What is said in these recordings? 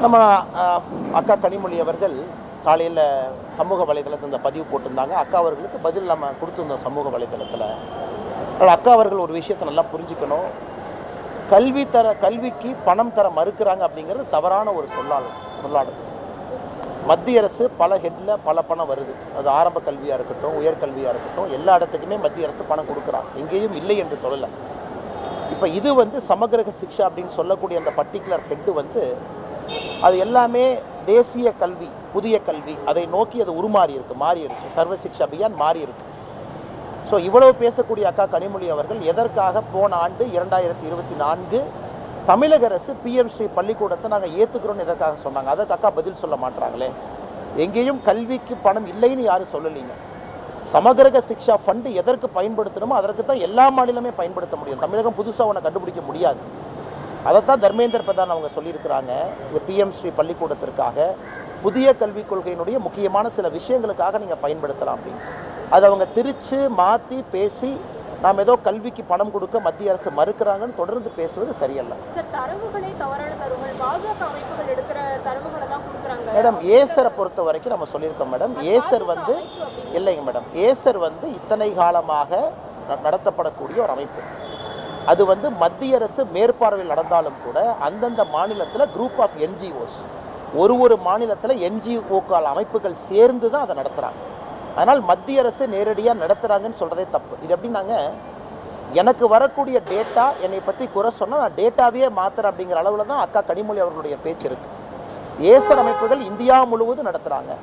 நம்ம அக்கா கனிமொழி அவர்கள் காலையில் சமூக வலைதளத்தில் இந்த பதிவு போட்டிருந்தாங்க. அக்கா அவர்களுக்கு பதில் நம்ம கொடுத்துருந்தோம் சமூக வலைதளத்தில். அக்கா அவர்கள் ஒரு விஷயத்தை நல்லா புரிஞ்சுக்கணும். கல்விக்கு பணம் தர மறுக்கிறாங்க அப்படிங்கிறது தவறான ஒரு சொல்லாடு. மத்திய அரசு பல ஹெட்டில் பல பணம் வருது. அது ஆரம்ப கல்வியாக இருக்கட்டும், உயர்கல்வியாக இருக்கட்டும், எல்லா இடத்துக்குமே மத்திய அரசு பணம் கொடுக்குறாங்க. எங்கேயும் இல்லை என்று சொல்லலை. இப்போ இது சமகிரக சிக்ஷா அப்படின்னு சொல்லக்கூடிய அந்த பர்டிகுலர் ஹெட்டு அது எல்லாமே தேசிய கல்வி, புதிய கல்வி, அதை நோக்கி அது மாறிடுச்சு. சர்வ சிக்ஷா அபியான் மாறி இருக்கு. ஸோ இவ்வளவு பேசக்கூடிய அக்கா கனிமொழி அவர்கள் எதற்காக போன ஆண்டு 2024 தமிழக அரசு PM ஸ்ரீ பள்ளிக்கூடத்தை நாங்கள் ஏற்றுக்கிறோன்னு எதற்காக சொன்னாங்க? அதற்கு அக்கா பதில் சொல்ல மாட்டாங்களே. எங்கேயும் கல்விக்கு பணம் இல்லைன்னு யாரும் சொல்லலைங்க. சமகிரக சிக்ஷா ஃபண்டு எதற்கு பயன்படுத்தணுமோ அதற்கு தான் எல்லா மாநிலமே பயன்படுத்த முடியும். தமிழகம் புதுசாக ஒன்று கண்டுபிடிக்க முடியாது. அதைத்தான் தர்மேந்திர பிரதான் அவங்க சொல்லியிருக்கிறாங்க. PM ஸ்ரீ பள்ளிக்கூடத்திற்காக புதிய கல்விக் கொள்கையினுடைய முக்கியமான சில விஷயங்களுக்காக நீங்கள் பயன்படுத்தலாம் அப்படின்னு. அதை அவங்க திரிச்சு மாற்றி பேசி நாம் ஏதோ கல்விக்கு பணம் கொடுக்க மத்திய அரசு மறுக்கிறாங்கன்னு தொடர்ந்து பேசுவது சரியல்ல. மேடம் ஏசரை பொறுத்த வரைக்கும் நம்ம சொல்லியிருக்கோம் மேடம். ஏசர் இல்லைங்க மேடம். ஏசர் இத்தனை காலமாக நடத்தப்படக்கூடிய ஒரு அமைப்பு. அது மத்திய அரசு மேற்பார்வையில் நடந்தாலும் கூட அந்தந்த மாநிலத்தில் குரூப் ஆஃப் NGOs, ஒரு மாநிலத்தில் NGO அமைப்புகள் சேர்ந்து தான் அதை நடத்துகிறாங்க. அதனால் மத்திய அரசு நேரடியாக நடத்துகிறாங்கன்னு சொல்கிறதே தப்பு. இது எப்படின்னாங்க, எனக்கு வரக்கூடிய டேட்டா என்னை பற்றி குறை சொன்னால் நான் டேட்டாவே மாற்றுறேன் அப்படிங்கிற அளவில் தான் அக்கா கனிமொழி அவர்களுடைய பேச்சு இருக்குது. ஏசர் அமைப்புகள் இந்தியா முழுவதும் நடத்துகிறாங்க.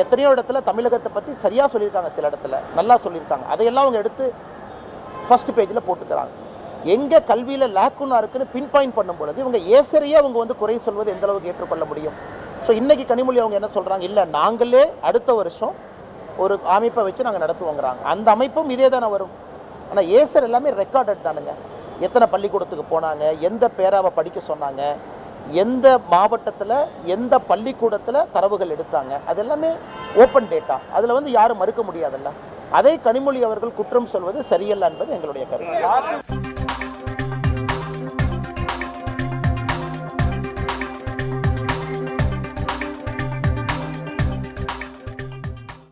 எத்தனையோ இடத்துல தமிழகத்தை பற்றி சரியாக சொல்லியிருக்காங்க, சில இடத்துல நல்லா சொல்லியிருக்காங்க. அதையெல்லாம் அவங்க எடுத்து ஃபர்ஸ்ட் பேஜில் போட்டுக்கிறாங்க. எங்கே கல்வியில் லேக்குன்னா இருக்குன்னு பின் பாயிண்ட் பண்ணும் பொழுது இவங்க ஏசரையே அவங்க குறை சொல்வது எந்த அளவுக்கு ஏற்றுக்கொள்ள முடியும்? ஸோ இன்றைக்கி கனிமொழி அவங்க என்ன சொல்கிறாங்க, இல்லை நாங்களே அடுத்த வருஷம் ஒரு அமைப்பை வச்சு நாங்கள் நடத்துவோங்கிறாங்க. அந்த அமைப்பும் இதே தானே வரும். ஆனால் ஏசர் எல்லாமே ரெக்கார்டட் தானுங்க. எத்தனை பள்ளிக்கூடத்துக்கு போனாங்க, எந்த பேராவை படிக்க சொன்னாங்க, எந்த மாவட்டத்தில் எந்த பள்ளிக்கூடத்தில் தரவுகள் எடுத்தாங்க, அது எல்லாமே ஓப்பன் டேட்டா. அதில் யாரும் மறுக்க முடியாதல்ல. அதை கனிமொழி அவர்கள் குற்றம் சொல்வது சரியல்ல என்பது எங்களுடைய கருத்து.